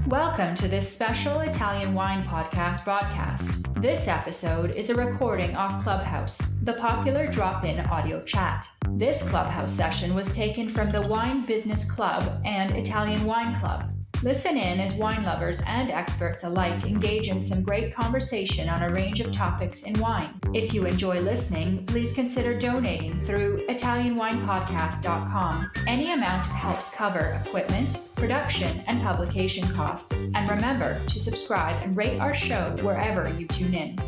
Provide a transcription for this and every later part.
Welcome to this special Italian wine podcast broadcast. This episode is a recording off Clubhouse, the popular drop-in audio chat. This Clubhouse session was taken from the Wine Business Club and Italian Wine Club. Listen in as wine lovers and experts alike engage in some great conversation on a range of topics in wine. If you enjoy listening, please consider donating through ItalianWinePodcast.com. Any amount helps cover equipment, production, and publication costs. And remember to subscribe and rate our show wherever you tune in.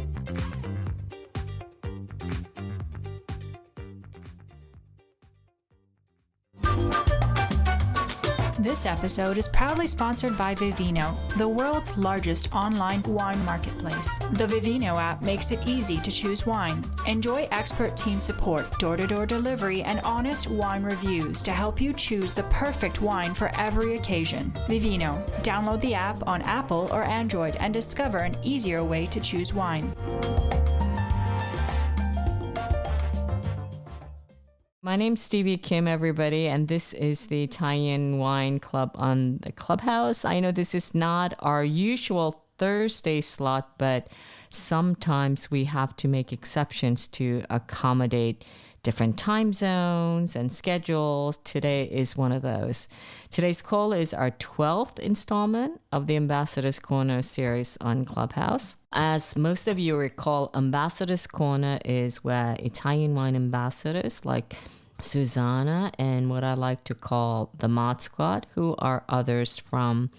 This episode is proudly sponsored by Vivino, the world's largest online wine marketplace. The Vivino app makes it easy to choose wine. Enjoy expert team support, door-to-door delivery, and honest wine reviews to help you choose the perfect wine for every occasion. Vivino. Download the app on Apple or Android and discover an easier way to choose wine. My name's Stevie Kim, everybody, and this is the Italian Wine Club on the Clubhouse. I know this is not our usual Thursday slot, but sometimes we have to make exceptions to accommodate different time zones and schedules. Today is one of those. Today's call is our 12th installment of the Ambassador's Corner series on Clubhouse. As most of you recall, Ambassador's Corner is where Italian wine ambassadors like Susannah and what I like to call the Mod Squad, who are others from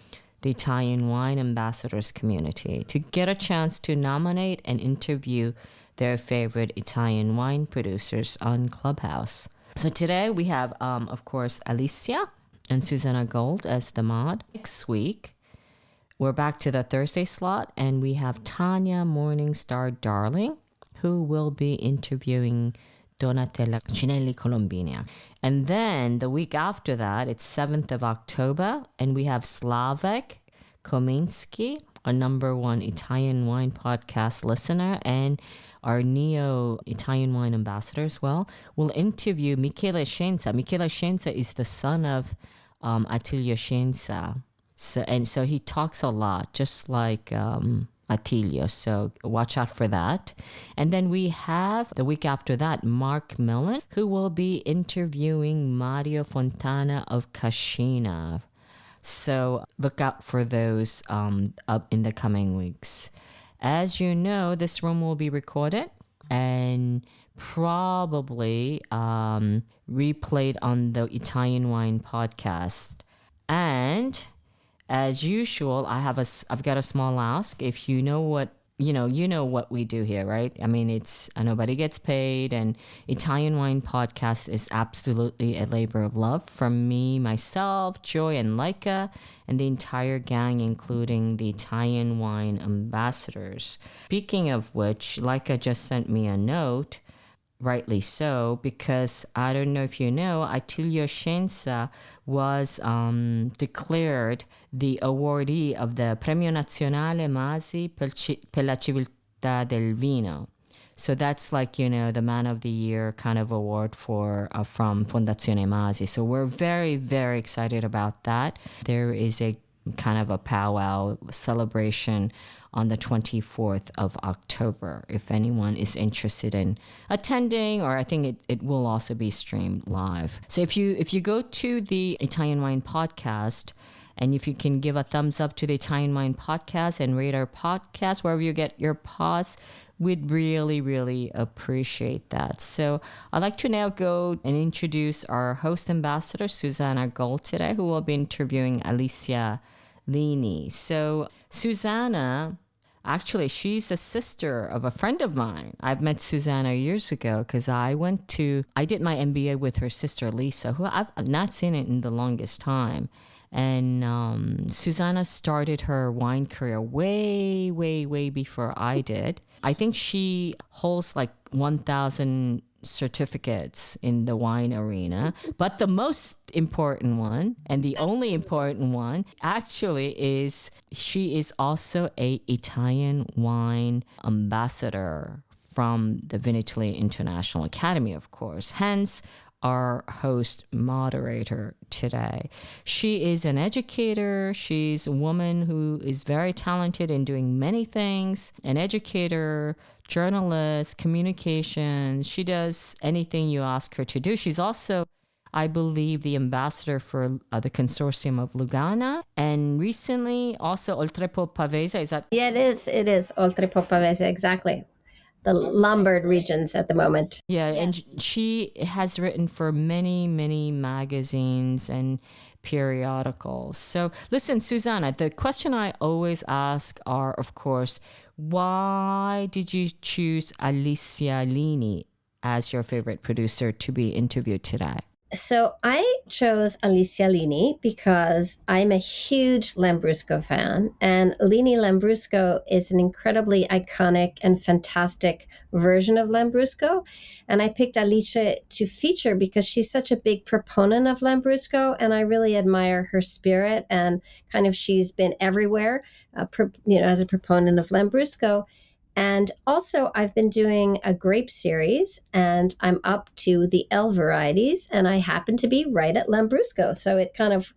the Italian wine ambassadors community, to get a chance to nominate and interview their favorite Italian wine producers on Clubhouse. So today we have, of course, Alicia and Susannah Gold as the mod. Next week, we're back to the Thursday slot, and we have Tanya Morningstar Darling, who will be interviewing Donatella Cinelli Colombina. And then the week after that, it's 7th of October, and we have Slavek Kominski, our number one Italian wine podcast listener and our neo-Italian wine ambassador as well. We'll interview Michele Scienza. Michele Scienza is the son of Attilio Scienza. So he talks a lot, just like Attilio. So watch out for that. And then we have, the week after that, Mark Millen, who will be interviewing Mario Fontana of Cascina. So look out for those up in the coming weeks. As you know, this room will be recorded and probably replayed on the Italian Wine Podcast. And as usual, I've got a small ask. If you know what we do here, right? I mean, it's nobody gets paid, and Italian Wine Podcast is absolutely a labor of love from me, myself, Joy, and Laika, and the entire gang, including the Italian Wine Ambassadors. Speaking of which, Laika just sent me a note, rightly so, because I don't know if you know, Attilio Scienza was declared the awardee of the Premio Nazionale Masi per la Civiltà del Vino. So that's like, the Man of the Year kind of award from Fondazione Masi. So we're very, very excited about that. There is a kind of a powwow celebration on the 24th of October, if anyone is interested in attending, or I think it will also be streamed live. So if you go to the Italian Wine Podcast, and if you can give a thumbs up to the Italian Wine Podcast and rate our podcast wherever you get your pods, we'd really, really appreciate that. So I'd like to now go and introduce our host ambassador, Susannah Gold, today, who will be interviewing Alicia Lini. So Susannah, actually, she's a sister of a friend of mine. I've met Susannah years ago because I did my MBA with her sister, Lisa, who I've not seen it in the longest time. And Susannah started her wine career way, way, way before I did. I think she holds like 1,000 certificates in the wine arena. But the most important one, and the only important one, actually is she is also an Italian wine ambassador from the Vinitaly International Academy, of course. Hence, our host moderator today. She is an educator. She's a woman who is very talented in doing many things, an educator, journalist, communications. She does anything you ask her to do. She's also, I believe, the ambassador for the consortium of Lugana. And recently also Oltrepo Pavese. Is that? Yeah, it is. It is. Oltrepo Pavese, exactly. The Lombard regions at the moment. Yeah, Yes. and she has written for many, many magazines and periodicals. So listen, Susannah, the question I always ask are, of course, why did you choose Alicia Lini as your favorite producer to be interviewed today? So I chose Alicia Lini because I'm a huge Lambrusco fan, and Lini Lambrusco is an incredibly iconic and fantastic version of Lambrusco. And I picked Alicia to feature because she's such a big proponent of Lambrusco, and I really admire her spirit and kind of she's been everywhere, as a proponent of Lambrusco. And also, I've been doing a grape series, and I'm up to the L varieties, and I happen to be right at Lambrusco. So it kind of,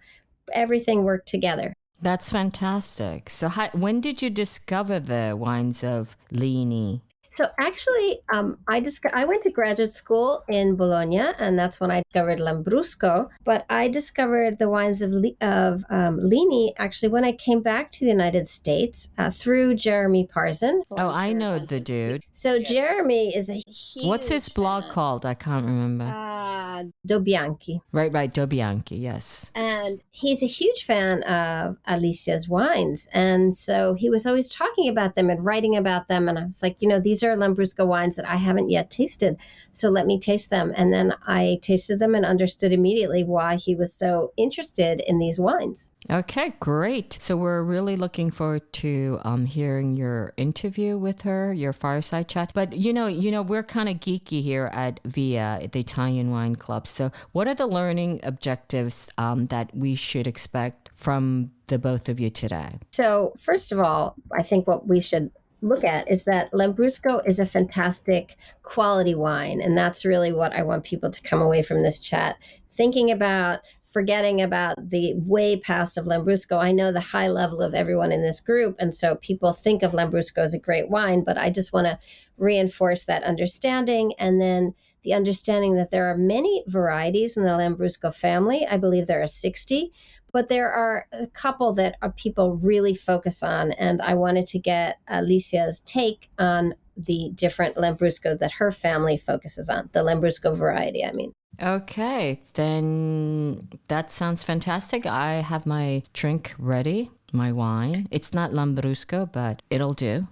everything worked together. That's fantastic. So when did you discover the wines of Lini? So actually, I went to graduate school in Bologna, and that's when I discovered Lambrusco. But I discovered the wines of Lini actually when I came back to the United States through Jeremy Parson. Oh, I know the dude. So Jeremy is a huge What's his blog called? I can't remember. Do Bianchi. Right, Do Bianchi, yes. And he's a huge fan of Alicia's wines. And so he was always talking about them and writing about them. And I was like, these are Lambrusco wines that I haven't yet tasted. So let me taste them. And then I tasted them and understood immediately why he was so interested in these wines. Okay, great. So we're really looking forward to hearing your interview with her, your fireside chat. But we're kind of geeky here at VIA, the Italian Wine Club. So what are the learning objectives that we should expect from the both of you today? So first of all, I think what we should look at is that Lambrusco is a fantastic quality wine. And that's really what I want people to come away from this chat thinking about, forgetting about the way past of Lambrusco. I know the high level of everyone in this group, and so people think of Lambrusco as a great wine, but I just want to reinforce that understanding, and then the understanding that there are many varieties in the Lambrusco family. I believe there are 60, but there are a couple that people really focus on, and I wanted to get Alicia's take on the different Lambrusco that her family focuses on, the Lambrusco variety, I mean. Okay, then that sounds fantastic. I have my drink ready, my wine. It's not Lambrusco, but it'll do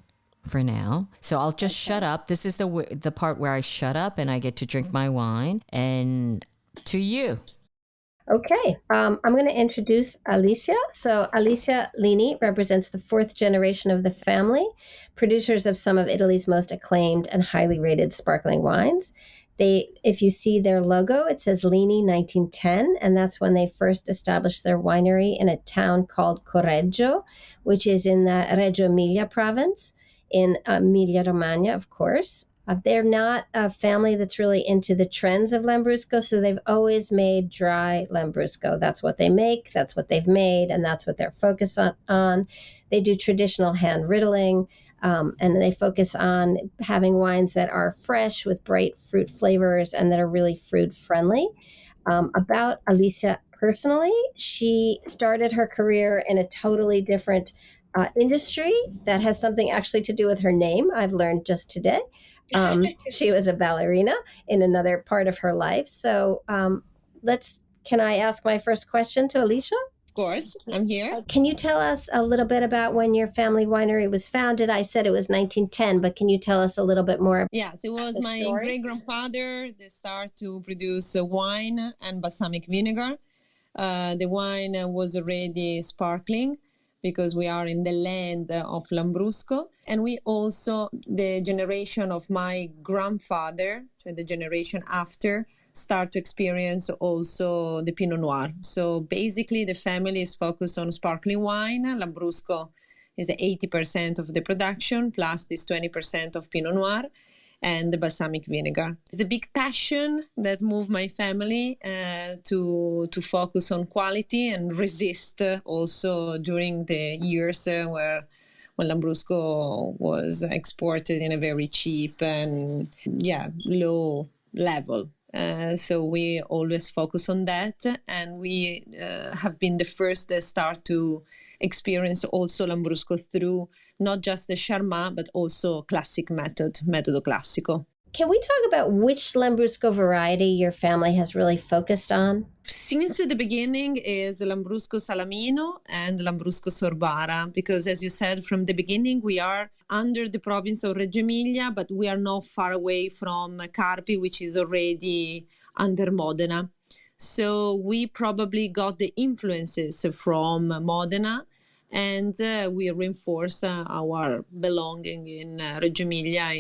for now. So I'll just shut up. This is the part where I shut up and I get to drink my wine. And to you. Okay, I'm going to introduce Alicia. So Alicia Lini represents the fourth generation of the family, producers of some of Italy's most acclaimed and highly rated sparkling wines. If you see their logo, it says Lini 1910, and that's when they first established their winery in a town called Correggio, which is in the Reggio Emilia province in Emilia-Romagna, of course. They're not a family that's really into the trends of Lambrusco, so they've always made dry Lambrusco. That's what they make, that's what they've made, and that's what they're focused on. They do traditional hand riddling, and they focus on having wines that are fresh with bright fruit flavors and that are really fruit friendly. About Alicia personally, she started her career in a totally different industry that has something actually to do with her name, I've learned just today. She was a ballerina in another part of her life. So can I ask my first question to Alicia? Of course, I'm here. Can you tell us a little bit about when your family winery was founded? I said it was 1910, but can you tell us a little bit more? Yes, it was my great-grandfather that started to produce wine and balsamic vinegar. The wine was already sparkling because we are in the land of Lambrusco. And we also, the generation of my grandfather, so the generation after, start to experience also the Pinot Noir. So basically the family is focused on sparkling wine. Lambrusco is 80% of the production, plus this 20% of Pinot Noir. and the balsamic vinegar. It's a big passion that moved my family to focus on quality and resist also during the years where when Lambrusco was exported in a very cheap and low level. So we always focus on that, and we have been the first that start to experience also Lambrusco through not just the Charmat, but also classic metodo classico. Can we talk about which Lambrusco variety your family has really focused on? Since the beginning is Lambrusco Salamino and Lambrusco Sorbara, because as you said, from the beginning, we are under the province of Reggio Emilia, but we are not far away from Carpi, which is already under Modena. So we probably got the influences from Modena, and we reinforce our belonging in Reggio Emilia,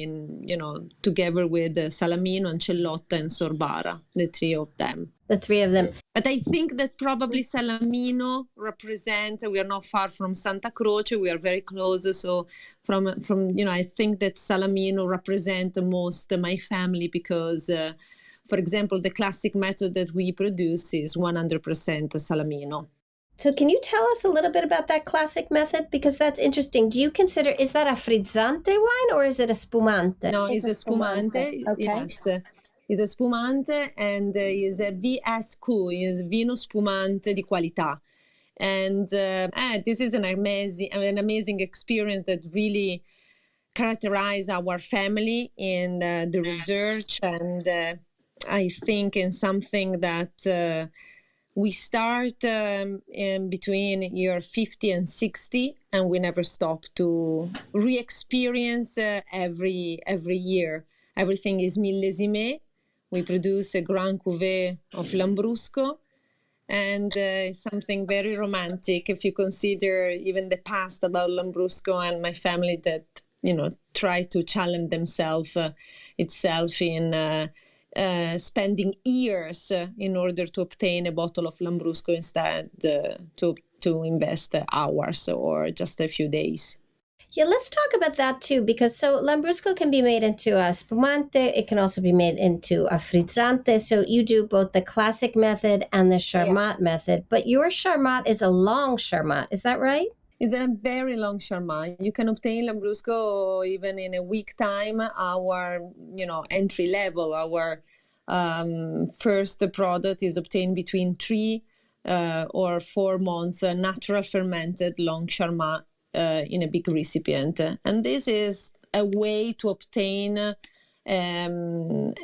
together with Salamino, Ancellotta, and Sorbara, the three of them. The three of them. But I think that probably Salamino represent. We are not far from Santa Croce. We are very close. So from I think that Salamino represent the most my family because, for example, the classic method that we produce is 100% Salamino. So can you tell us a little bit about that classic method? Because that's interesting. Do you consider, is that a frizzante wine or is it a spumante? No, it's a spumante. Okay. Yes. It's a spumante and is a VSQ, is vino spumante di qualità. And this is an amazing experience that really characterized our family in the research, and I think in something that we start in between year 50 and 60, and we never stop to re-experience every year. Everything is millésimé. We produce a Grand Cuvée of Lambrusco, and it's something very romantic if you consider even the past about Lambrusco and my family that, try to challenge themselves itself in spending years in order to obtain a bottle of Lambrusco instead to invest hours or just a few days. Yeah, let's talk about that too, because so Lambrusco can be made into a spumante. It can also be made into a frizzante. So you do both the classic method and the Charmat method, but your Charmat is a long Charmat. Is that right? It's a very long Charmat. You can obtain Lambrusco even in a week time. Our, entry level, our first product is obtained between 3 or 4 months, natural fermented long Charmat in a big recipient. And this is a way to obtain the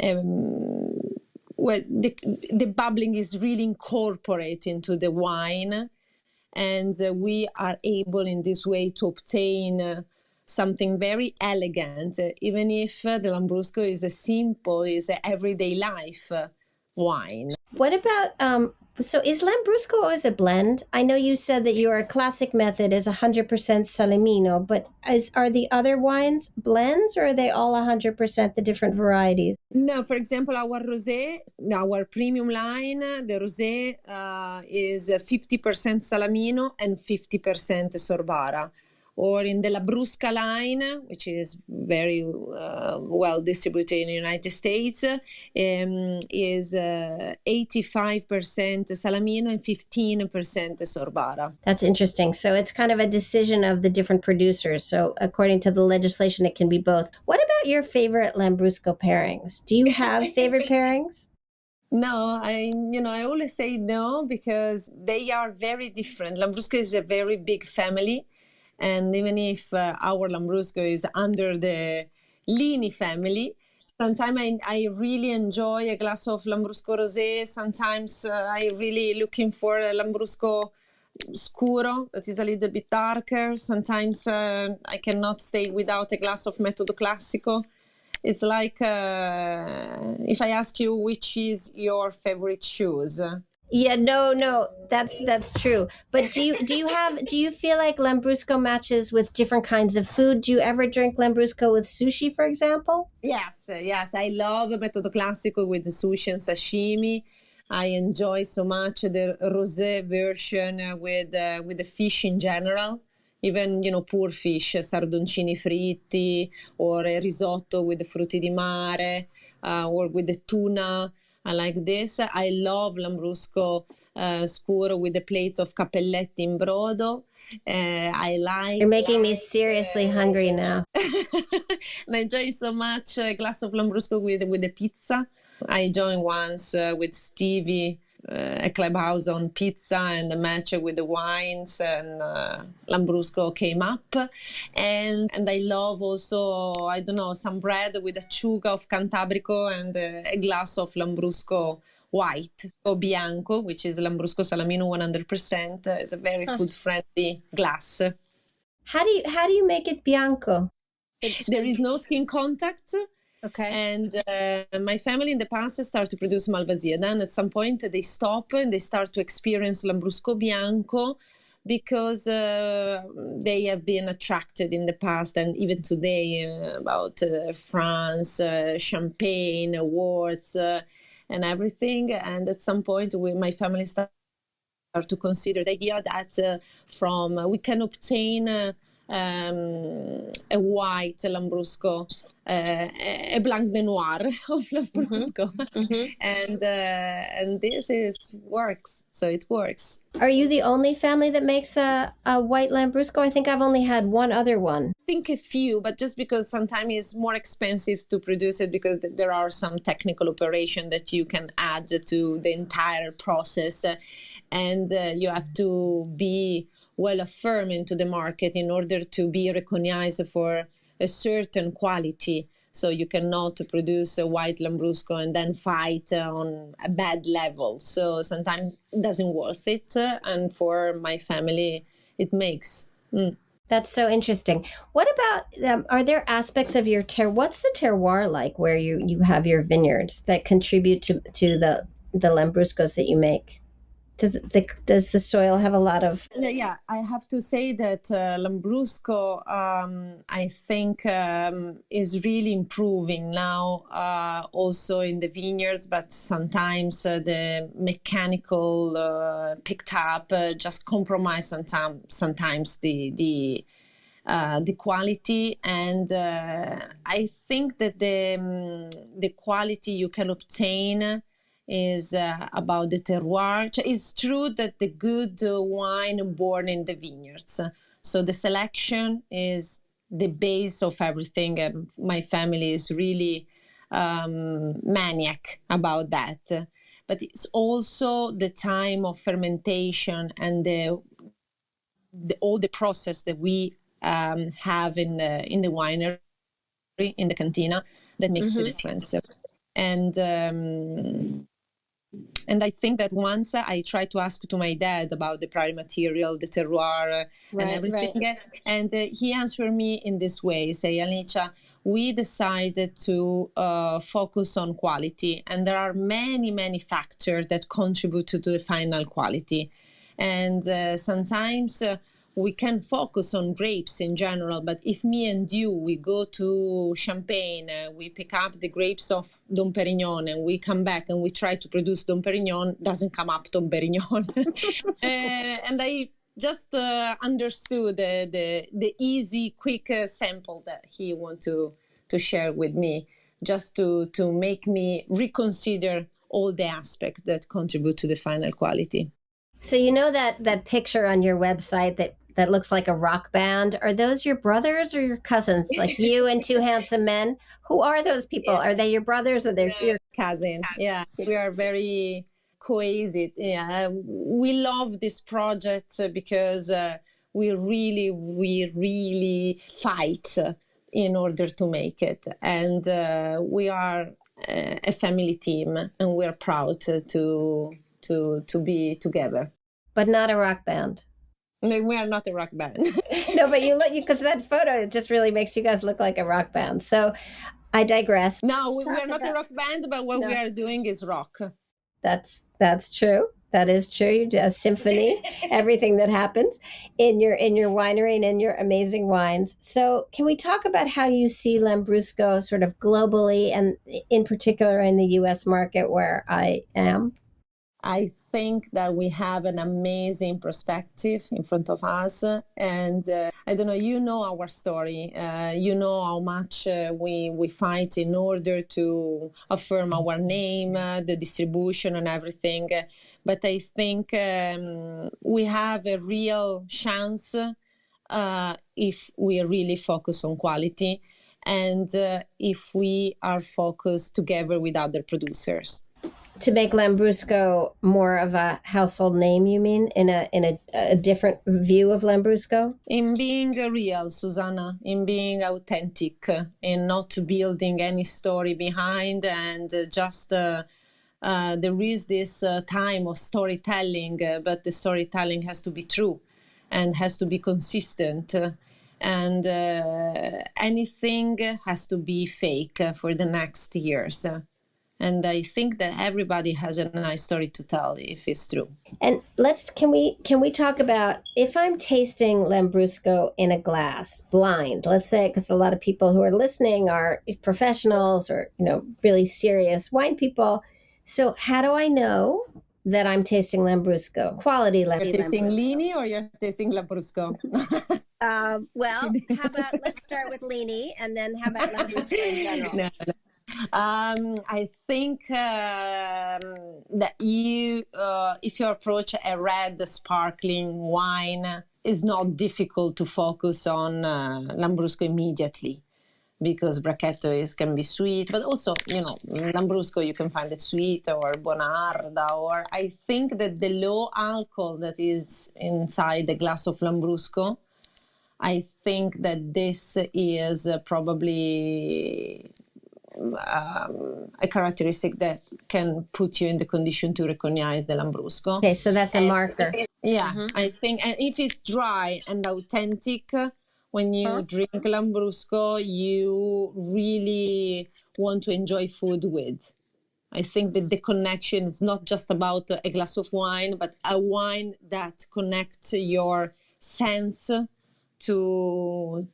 bubbling is really incorporated into the wine, and we are able in this way to obtain something very elegant, even if the Lambrusco is is a everyday life wine. What about so is Lambrusco always a blend? I know you said that your classic method is 100% Salamino, but are the other wines blends, or are they all 100% the different varieties? No, for example, our rosé, our premium line, the rosé is 50% Salamino and 50% Sorbara. Or in the Lambrusca line, which is very well distributed in the United States, is 85% Salamino and 15% Sorbara. That's interesting. So it's kind of a decision of the different producers. So according to the legislation, it can be both. What about your favorite Lambrusco pairings? Do you have favorite pairings? No, I always say no because they are very different. Lambrusco is a very big family. And even if our Lambrusco is under the Lini family, sometimes I really enjoy a glass of Lambrusco Rosé. Sometimes I really looking for a Lambrusco Scuro that is a little bit darker. Sometimes I cannot stay without a glass of Metodo Classico. It's like if I ask you which is your favorite shoes. Yeah, no, that's true. But do you feel like Lambrusco matches with different kinds of food? Do you ever drink Lambrusco with sushi, for example? Yes. I love Metodo Classico with the sushi and sashimi. I enjoy so much the rosé version with the fish in general. even, poor fish, sardoncini fritti, or a risotto with the frutti di mare, or with the tuna. I like this. I love Lambrusco scuro with the plates of cappelletti in brodo. I like. You're making me seriously hungry now. And I enjoy so much a glass of Lambrusco with the pizza. I joined once with Stevie a Clubhouse on pizza and a match with the wines, and Lambrusco came up. And I love also, I don't know, some bread with acciuga of Cantabrico and a glass of Lambrusco white or bianco, which is Lambrusco Salamino 100%. It's a very food-friendly glass. How do you make it bianco? There is no skin contact. Okay. And my family in the past started to produce Malvasia. Then at some point they stop and they start to experience Lambrusco Bianco because they have been attracted in the past and even today about France, champagne, awards, and everything. And at some point my family started to consider the idea that we can obtain a white Lambrusco, a blanc de noir of Lambrusco, and this works. So it works. Are you the only family that makes a white Lambrusco? I think I've only had one other one. I think a few, but just because sometimes it's more expensive to produce it because there are some technical operation that you can add to the entire process, and you have to be well affirmed into the market in order to be recognized for a certain quality. So you cannot produce a white Lambrusco and then fight on a bad level. So sometimes it doesn't worth it. And for my family, it makes. That's so interesting. What about, are there aspects of your what's the terroir like where you have your vineyards that contribute to the Lambruscos that you make? Does the soil have a lot of? Yeah, I have to say that Lambrusco, I think, is really improving now, also in the vineyards. But sometimes the mechanical picked up just compromise sometimes the quality, and I think that the quality you can obtain is about the terroir. It's true that the good wine born in the vineyards. So the selection is the base of everything, and my family is really maniac about that. But it's also the time of fermentation and all the process that we have in the winery, in the cantina, that makes the difference. And I think that once I tried to ask to my dad about the primary material, the terroir, and everything, and he answered me in this way, say, Alicia, we decided to focus on quality, and there are many, many factors that contribute to the final quality. And sometimes we can focus on grapes in general, but if me and you, we go to Champagne, we pick up the grapes of Dom Perignon and we come back and we try to produce Dom Perignon, doesn't come up Dom Perignon. And I just understood the easy, quick sample that he want to share with me, just to make me reconsider all the aspects that contribute to the final quality. So you know that picture on your website that looks like a rock band? Are those your brothers or your cousins? Like you and two handsome men? Who are those people? Are they your brothers or they're your cousins? Yeah, we are very cohesive. Yeah, we love this project because we really fight in order to make it, and we are a family team, and we are proud to be together. But not a rock band. No, we are not a rock band. No, but you look, because that photo just really makes you guys look like a rock band. So I digress. No, we are not a rock band, but what we are doing is rock. That's true. That is true. You do a symphony, everything that happens in your winery and in your amazing wines. So can we talk about how you see Lambrusco sort of globally and in particular in the U.S. market where I am? I think that we have an amazing perspective in front of us. And I don't know, you know our story. You know how much we fight in order to affirm our name, the distribution and everything. But I think we have a real chance if we really focus on quality and if we are focused together with other producers. To make Lambrusco more of a household name, you mean, in a different view of Lambrusco? In being real, Susannah, in being authentic, in not building any story behind, and just there is this time of storytelling, but the storytelling has to be true and has to be consistent. And anything has to be fake for the next years. And I think that everybody has a nice story to tell if it's true. And can we talk about, if I'm tasting Lambrusco in a glass, blind, let's say, because a lot of people who are listening are professionals or, really serious wine people. So how do I know that I'm tasting Lambrusco, quality Lambrusco? You're tasting Lini or you're tasting Lambrusco? Well, how about, let's start with Lini, and then how about Lambrusco in general? No. I think that if you approach a red sparkling wine, it's not difficult to focus on Lambrusco immediately, because Bracchetto can be sweet, but also, Lambrusco, you can find it sweet, or Bonarda, or I think that the low alcohol that is inside the glass of Lambrusco, I think that this is probably a characteristic that can put you in the condition to recognize the Lambrusco. Okay, so that's a marker. Yeah, I think, and if it's dry and authentic, when you drink Lambrusco, you really want to enjoy food with. I think that the connection is not just about a glass of wine, but a wine that connects your sense to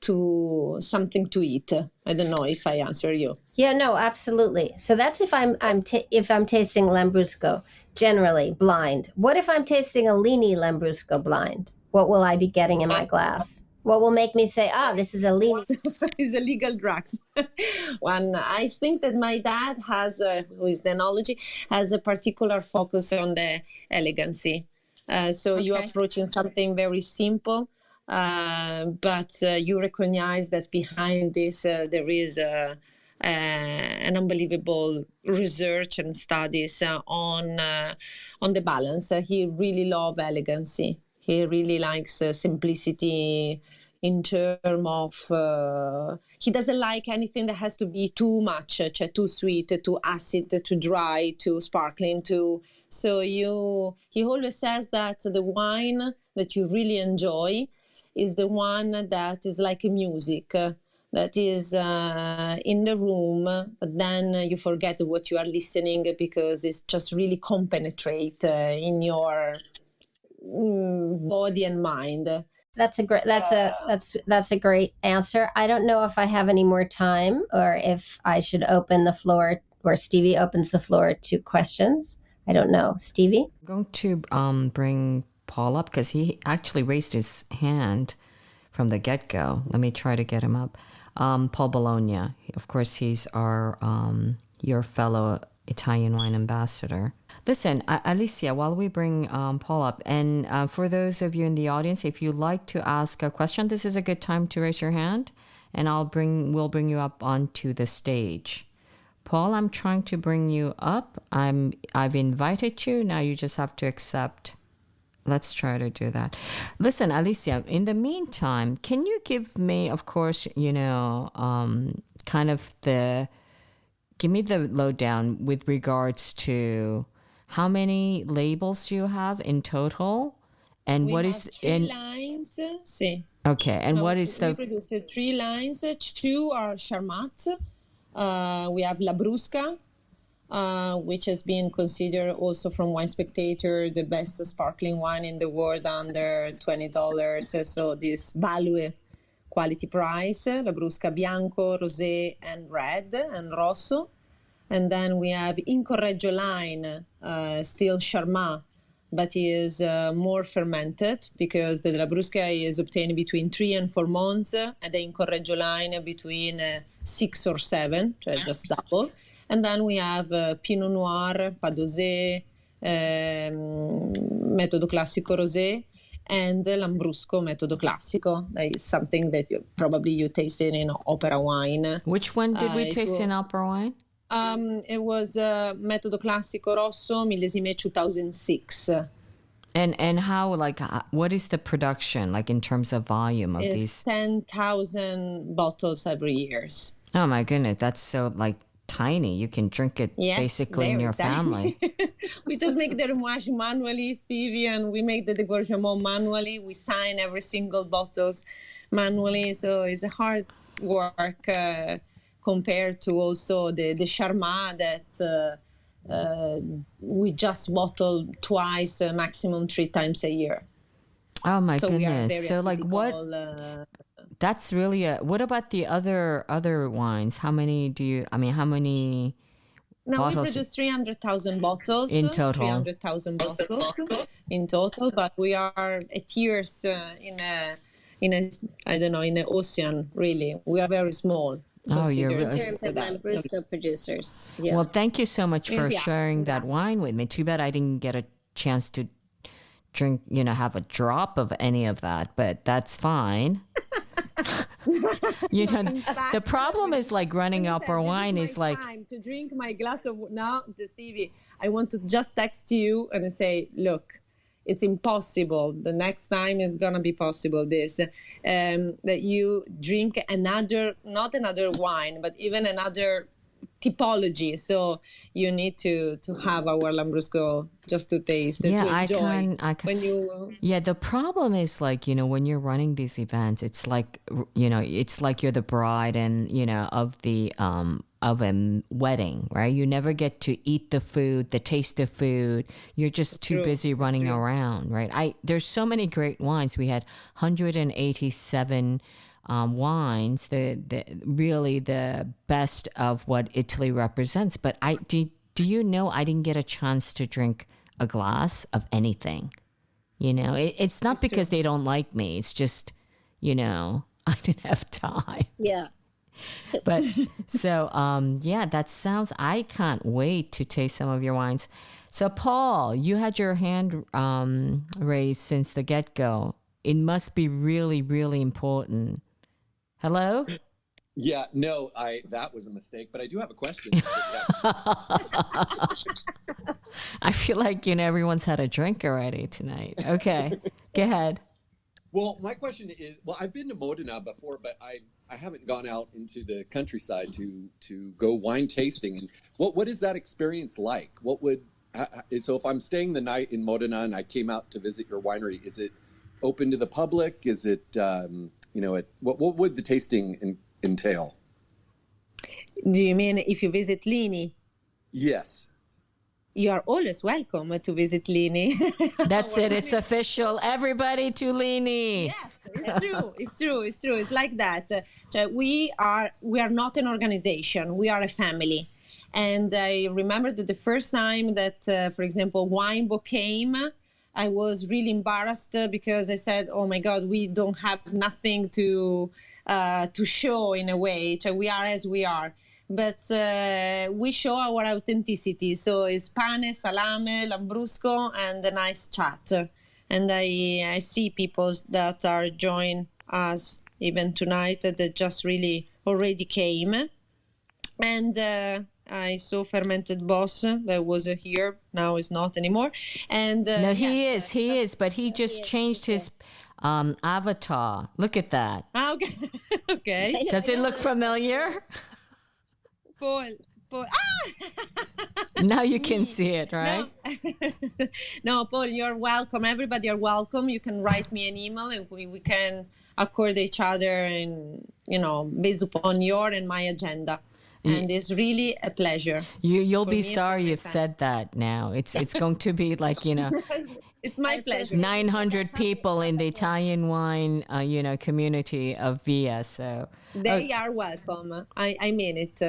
something to eat. I don't know if I answer you. Yeah, no, absolutely. So that's if I'm tasting Lambrusco, generally blind. What if I'm tasting a Lini Lambrusco blind? What will I be getting in my glass? What will make me say, this is a Lini? It's a legal drugs. One, I think that my dad who is the enology, has a particular focus on the elegancy. So you're approaching something very simple. But you recognize that behind this there is an unbelievable research and studies on the balance. He really loves elegancy. He really likes simplicity in terms of he doesn't like anything that has to be too much, too sweet, too acid, too dry, too sparkling, so he always says that the wine that you really enjoy is the one that is like a music, that is in the room, but then you forget what you are listening because it's just really compenetrate in your body and mind. That's a great answer. I don't know if I have any more time, or if I should open the floor, or Stevie opens the floor to questions. I don't know. Stevie? I'm going to bring Paul up because he actually raised his hand from the get-go. Let me try to get him up. Paul Bologna, of course, he's your fellow Italian wine ambassador. Listen, Alicia, while we bring Paul up, and for those of you in the audience, if you'd like to ask a question, this is a good time to raise your hand, and we'll bring you up onto the stage. Paul, I'm trying to bring you up. I've invited you. Now you just have to accept. Let's try to do that. Listen, Alicia, in the meantime, can you give me, of course, give me the lowdown with regards to how many labels you have in total, and we what have is three lines. See. Okay, and what is we produce 3 lines. 2 are Charmat. We have La Brusca, which has been considered also from Wine Spectator the best sparkling wine in the world under $20. So this value quality price, La Brusca Bianco, Rosé, and Red, and Rosso. And then we have in Correggio line, still Charmat, but is more fermented, because the Lambrusca is obtained between 3 and 4 months, and the in Correggio line between 6 or 7, so just double. And then we have Pinot Noir, Padosé, Metodo Classico Rosé, and Lambrusco Metodo Classico. That is something that you tasted in Opera Wine. Which one did we taste in Opera Wine? It was Metodo Classico Rosso, millesime 2006. And how, like, what is the production, like, in terms of volume of these? 10,000 bottles every year. Oh, my goodness. That's so, like, tiny. You can drink it basically in your family. We just make the remouage manually, Stevie, and we make the dégorgement manually. We sign every single bottles manually. So it's a hard work compared to also the Charmat that we just bottle twice, maximum 3 times a year. Oh my So we are goodness. very So like what, atypical, that's really what about the other wines? How many Now we bottles produce 300,000 bottles in total? 300,000 bottles in total, but we are at years in a I don't know, in an ocean. Really, we are very small. Oh, you're In really... terms of Lambrusco producers. Yeah. Well, thank you so much for Yeah. sharing that wine with me. Too bad I didn't get a chance to drink, have a drop of any of that, but that's fine. The problem is like running up our wine is like, time to drink my glass of now, Stevie. I want to just text you and say, look, it's impossible. The next time is gonna be possible. That you drink not another wine, but even another typology. So you need to have our Lambrusco just to taste. yeah, to I enjoy. can. When you Yeah, the problem is like, when you're running these events, it's like, it's like you're the bride and, of a wedding, right? You never get to eat the food, the taste of food. You're just too busy running around, right? There's so many great wines. We had 187 wines, really the best of what Italy represents. But do you know I didn't get a chance to drink a glass of anything? It's not because they don't like me. It's just, I didn't have time. Yeah. But so, I can't wait to taste some of your wines. So Paul, you had your hand raised since the get-go. It must be really, really important. Hello? Yeah, no, that was a mistake, but I do have a question. I feel like, everyone's had a drink already tonight. Okay, go ahead. Well, my question is, I've been to Modena before, but I haven't gone out into the countryside to go wine tasting. And what is that experience like? So if I'm staying the night in Modena and I came out to visit your winery, is it open to the public? Is it, what would the tasting entail? do you mean if you visit Lini? Yes. You are always welcome to visit Lini. That's it. It's official. Everybody to Lini. Yes, it's true. It's like that. We are not an organization. We are a family. And I remember that the first time that, for example, Wine Book came, I was really embarrassed because I said, "Oh my God, we don't have nothing to show in a way. We are as we are." But we show our authenticity. So it's pane, salame, lambrusco, and a nice chat. And I see people that are joining us even tonight that just really already came. And I saw Fermented Boss that was here. Now is not anymore. And no, he is, but he just changed his avatar. Look at that. Okay. Okay. Does it look familiar? Paul. Now you can see it, right? No, Paul, you're welcome. Everybody are welcome. You can write me an email and we can accord each other and, based upon your and my agenda. And it's really a pleasure. You'll be sorry you've said that now. It's going to be like, It's my pleasure. 900 people in the Italian wine, community of Via. So they are welcome. I mean it.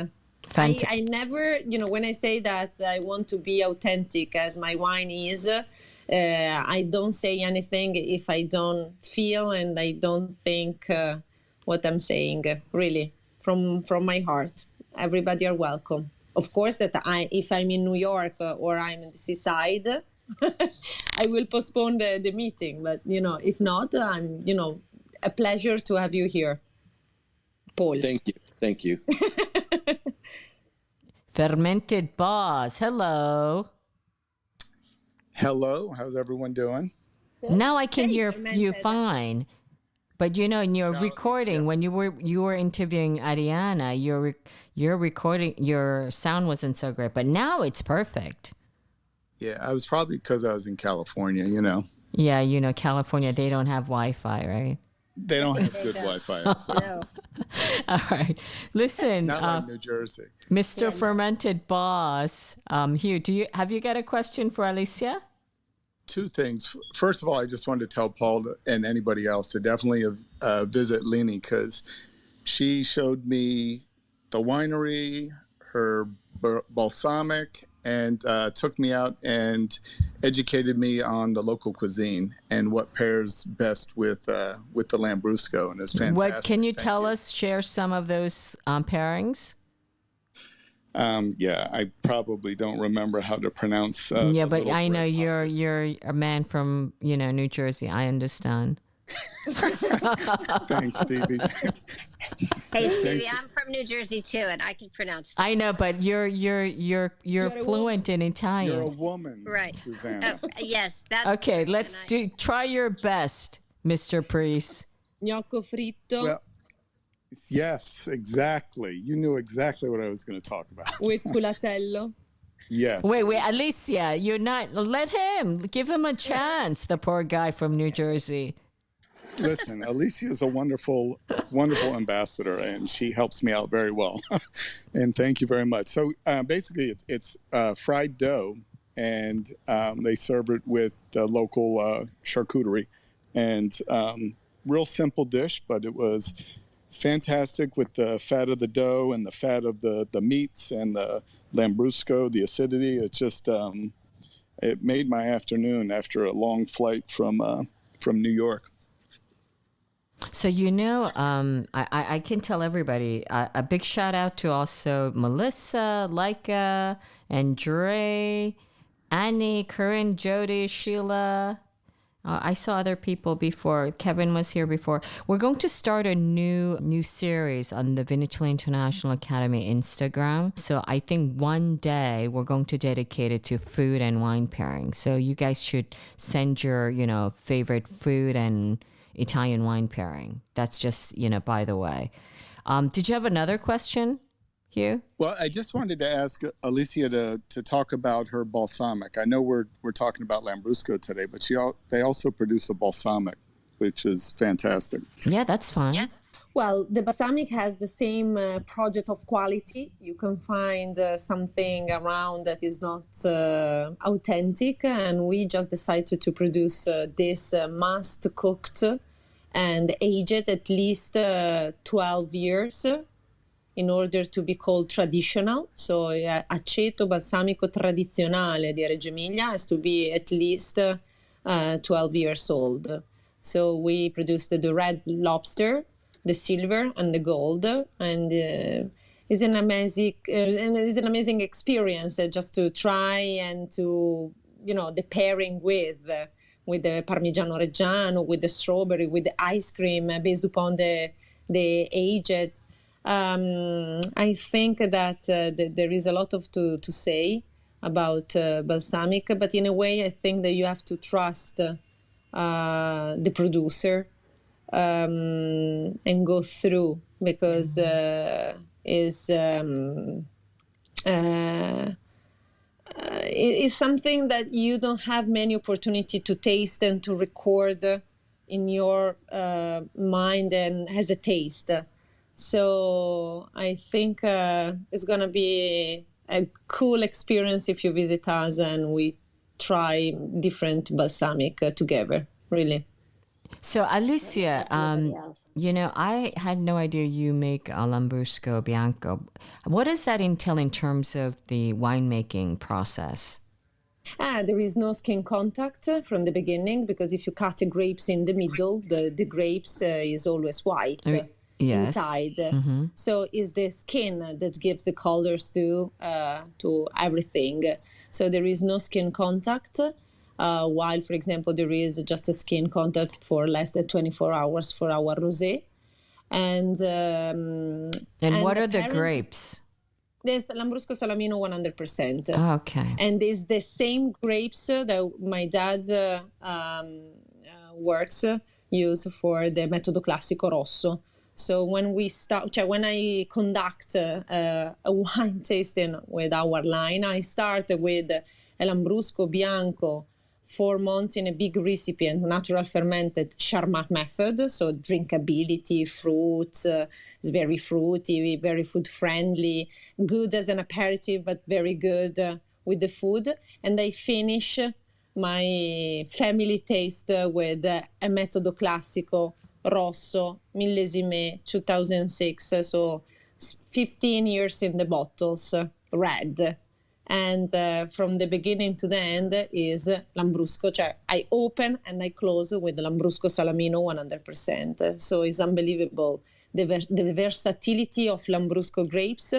I never, when I say that I want to be authentic as my wine is, I don't say anything if I don't feel and I don't think what I'm saying, really, from my heart. Everybody are welcome. Of course, that if I'm in New York or I'm in the seaside, I will postpone the meeting. But, if not, I'm, a pleasure to have you here, Paul. Thank you. Thank you. Fermented Boss, hello. Hello, how's everyone doing? Now I can hear you fine. But in your recording, when you were interviewing Ariana, your recording, your sound wasn't so great. But now it's perfect. Yeah, it was probably because I was in California, Yeah, California, they don't have Wi-Fi, right? They don't have good Wi-Fi. No. All right. Listen, Not like New Jersey. Mr. Fermented Boss, Hugh, have you got a question for Alicia? Two things. First of all, I just wanted to tell Paul and anybody else to definitely visit Lini, because she showed me the winery, her balsamic, and took me out and educated me on the local cuisine and what pairs best with the Lambrusco, and it's fantastic. What can you tell us? Share some of those pairings. Yeah, I probably don't remember how to pronounce. But I know you're a man from New Jersey. I understand. Thanks, Stevie. Hey, Stevie, I'm from New Jersey too, and I can pronounce that. I know, but you're fluent in Italian. You're a woman, Right? Susannah. Yes, that's Okay, true, let's try your best, Mr. Priest. Gnocco fritto. Well, yes, exactly. You knew exactly what I was going to talk about. With culatello. Yes. Wait, Alicia, you're not. Give him a chance. The poor guy from New Jersey. Listen, Alicia is a wonderful, wonderful ambassador, and she helps me out very well. And thank you very much. So basically, it's fried dough, and they serve it with the local charcuterie. And real simple dish, but it was fantastic with the fat of the dough and the fat of the meats and the Lambrusco, the acidity. It just it made my afternoon after a long flight from New York. So I can tell everybody a big shout out to also Melissa, Laika, Andre, Annie, Corinne, Jody, Sheila. I saw other people before. Kevin was here before. We're going to start a new series on the Vinitaly International Academy Instagram. So I think one day we're going to dedicate it to food and wine pairing. So you guys should send your favorite food and Italian wine pairing. That's just by the way. Did you have another question, Hugh? Well, I just wanted to ask Alicia to talk about her balsamic. I know we're talking about Lambrusco today, but they also produce a balsamic, which is fantastic. Yeah, that's fine. Yeah. Well, the balsamic has the same project of quality. You can find something around that is not authentic, and we just decided to produce this must cooked and aged at least 12 years in order to be called traditional. So aceto balsamico tradizionale di Reggio Emilia has to be at least 12 years old. So we produced the red lobster, the silver, and the gold, and it's an amazing experience just to try and to the pairing with the Parmigiano Reggiano, with the strawberry, with the ice cream based upon the aged. I think that there is a lot to say about balsamic, but in a way I think that you have to trust the producer and go through, because it's something that you don't have many opportunity to taste and to record in your mind and as a taste. So I think it's going to be a cool experience if you visit us and we try different balsamic together, really. So Alicia, I had no idea you make a Lambrusco Bianco. What does that entail in terms of the winemaking process? There is no skin contact from the beginning, because if you cut the grapes in the middle, the grapes is always white Yes. inside. So it's the skin that gives the colors to everything. So there is no skin contact, while, for example, there is just a skin contact for less than 24 hours for our rosé. And what are the grapes? There's Lambrusco Salamino 100%. Okay. And it's the same grapes that my dad use for the Metodo Classico Rosso. So when when I conduct a wine tasting with our line, I start with a Lambrusco Bianco, 4 months in a big recipient, natural fermented Charmat method. So drinkability, fruits, it's very fruity, very food friendly, good as an aperitif, but very good with the food. And I finish my family taste with a Metodo Classico Rosso, Millesime 2006, so 15 years in the bottles, red. And from the beginning to the end is Lambrusco. I open and I close with Lambrusco Salamino 100%. So it's unbelievable, the versatility of Lambrusco grapes,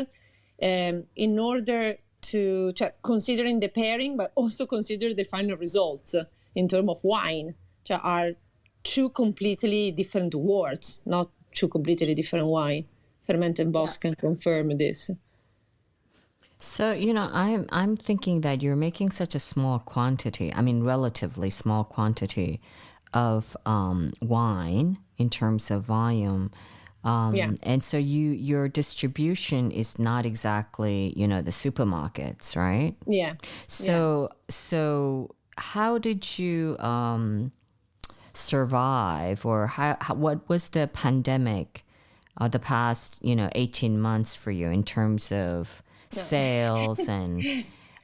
in order to, considering the pairing, but also consider the final results in terms of wine, are two completely different words, not two completely different wine. Fermented Box can confirm this. So, I'm thinking that you're making such a small quantity, relatively small quantity of wine in terms of volume. And so your distribution is not exactly, the supermarkets, right? Yeah. So how did you survive, or what was the pandemic, the past, 18 months for you in terms of sales and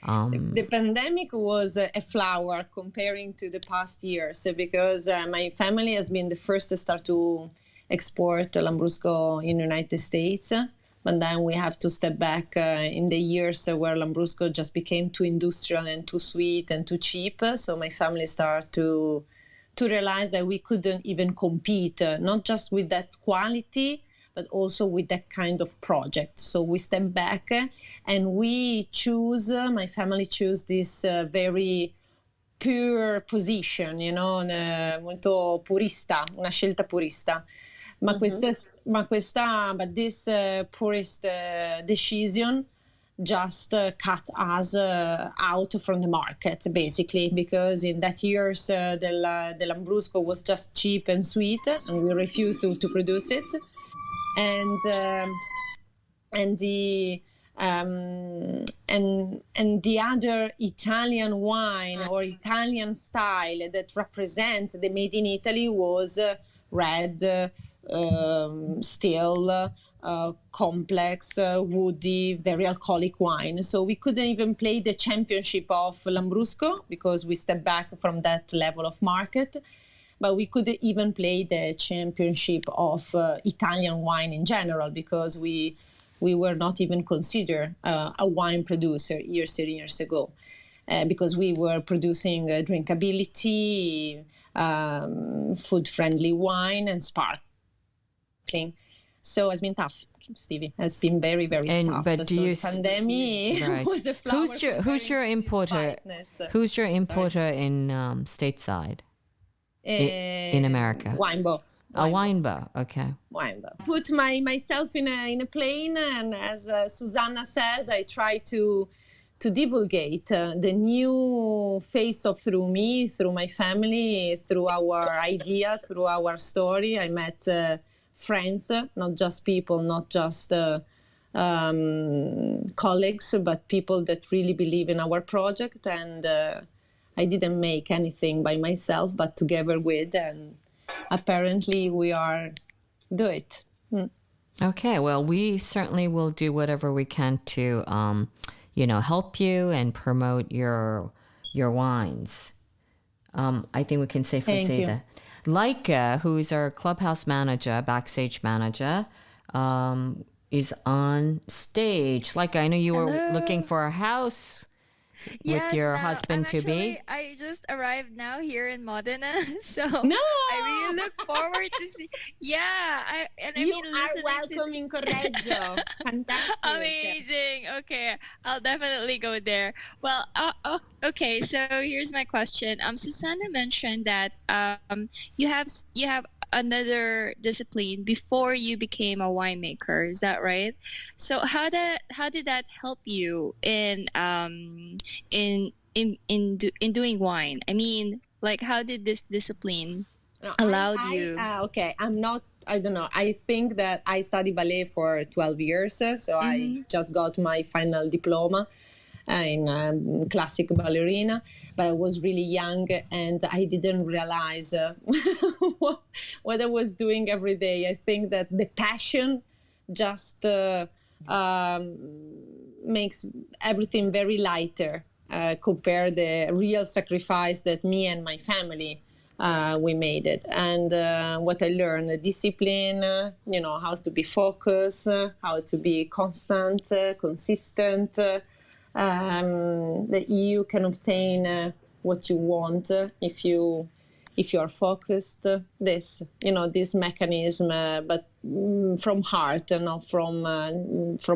the pandemic was a flower comparing to the past years, because my family has been the first to start to export Lambrusco in the United States, but then we have to step back in the years where Lambrusco just became too industrial and too sweet and too cheap. So my family started to realize that we couldn't even compete, not just with that quality, but also with that kind of project. So we step back and we my family choose this very pure position, molto purista, una scelta purista. But this purist decision just cut us out from the market, basically, because in that years the Lambrusco was just cheap and sweet, and we refused to produce it. And the other Italian wine or Italian style that represents the made in Italy was red, still complex, woody, very alcoholic wine. So we couldn't even play the championship of Lambrusco because we stepped back from that level of market. But we couldn't even play the championship of Italian wine in general, because we were not even considered a wine producer years and years ago, because we were producing drinkability, food-friendly wine and sparkling. So it's been tough, Stevie. It's been very, very tough. But the pandemic was a flower. Who's your importer? Who's your importer in stateside? In America? Weinbo. Weinbo, okay. Weinbo. Put myself in a plane, and as Susannah said, I try to divulgate the new face of through me, through my family, through our idea, through our story. I met friends, not just people, not just colleagues, but people that really believe in our project. And I didn't make anything by myself, but together with, and apparently we are do it. Okay, well, we certainly will do whatever we can to, help you and promote your wines. I think we can safely say that. Laika, who is our Clubhouse manager, backstage manager, is on stage. Laika, I know you were looking for a house. with your husband-to-be? Actually, I just arrived now here in Modena, so No! I really look forward to see. Yeah, You are welcome in Correggio. Fantastic. Amazing. Okay, I'll definitely go there. Well, okay. So here's my question. Susannah mentioned that you have another discipline before you became a winemaker. Is that right? So how did that help you in doing wine? I mean, like, how did this discipline allowed you? Okay, I don't know. I think that I studied ballet for 12 years, so I just got my final diploma in classic ballerina, but I was really young and I didn't realize what I was doing every day. I think that the passion just makes everything very lighter compared the real sacrifice that me and my family we made it. And what I learned, the discipline, how to be focused, how to be constant, consistent, that you can obtain what you want if you are focused. This mechanism, but from heart, not from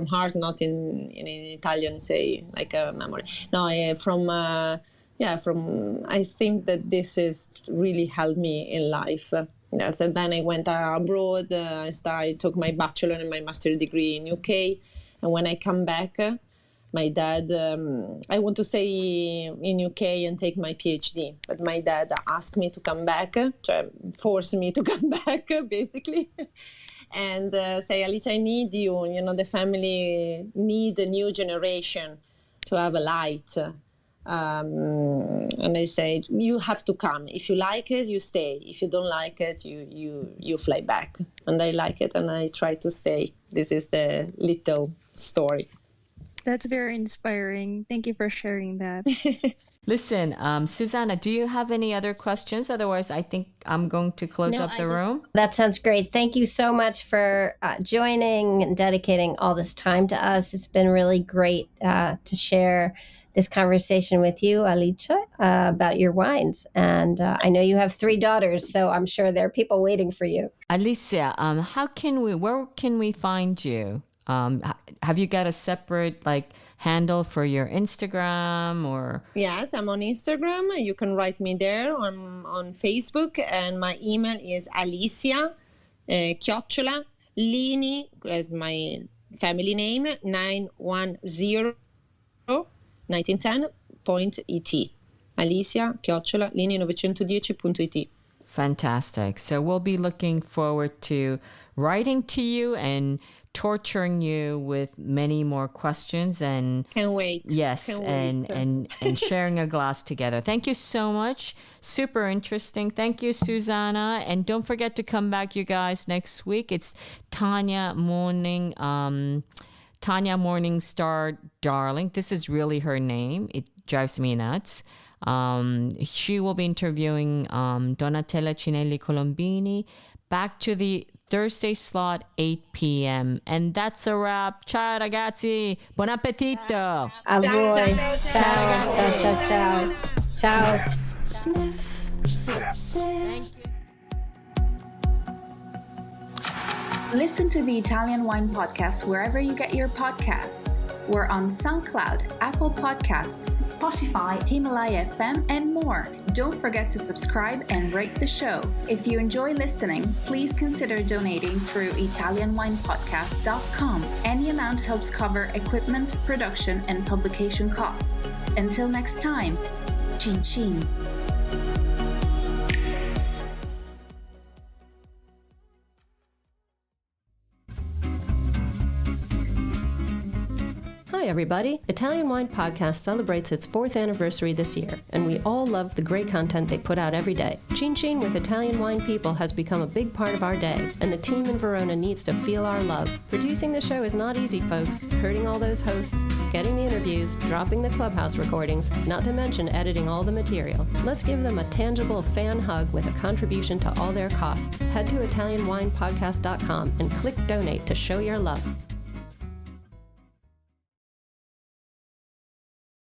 heart, not in Italian say like a memory. No, from I think that this is really helped me in life. Yes, and then I went abroad. I took my bachelor and my master degree in UK, and when I come back, my dad, I want to stay in UK and take my PhD, but my dad asked me to come back, forced me to come back, basically, and say, Alicia, I need you. The family need a new generation to have a light. And I said, you have to come. If you like it, you stay. If you don't like it, you fly back. And I like it, and I try to stay. This is the little story. That's very inspiring. Thank you for sharing that. Listen, Susannah, do you have any other questions? Otherwise, I think I'm going to close up the room. That sounds great. Thank you so much for joining and dedicating all this time to us. It's been really great to share this conversation with you, Alicia, about your wines. And I know you have 3 daughters, so I'm sure there are people waiting for you. Alicia, where can we find you? Have you got a separate handle for your Instagram or? Yes, I'm on Instagram. You can write me there on Facebook, and my email is Alicia Lini, as my family name, 910.et. Alicia Lini910.it. Fantastic. So we'll be looking forward to writing to you and torturing you with many more questions, and can't wait. Yes, and sharing a glass together. Thank you so much. Super interesting. Thank you, Susannah. And don't forget to come back, you guys, next week. It's Tanya Morningstar Darling. This is really her name. It drives me nuts. She will be interviewing Donatella Cinelli Colombini. Back to the Thursday slot, 8 p.m. And that's a wrap. Ciao, ragazzi. Buon appetito. A voi. Ciao. Ciao. Thank you. Listen to the Italian Wine Podcast wherever you get your podcasts. We're on SoundCloud, Apple Podcasts, Spotify, Himalaya FM, and more. Don't forget to subscribe and rate the show. If you enjoy listening, please consider donating through ItalianWinePodcast.com. Any amount helps cover equipment, production, and publication costs. Until next time, cin cin. Hi everybody! Italian Wine Podcast celebrates its 4th anniversary this year, and we all love the great content they put out every day. Cin Cin with Italian wine people has become a big part of our day, and the team in Verona needs to feel our love. Producing the show is not easy, folks. Herding all those hosts, getting the interviews, dropping the Clubhouse recordings, not to mention editing all the material. Let's give them a tangible fan hug with a contribution to all their costs. Head to ItalianWinePodcast.com and click donate to show your love.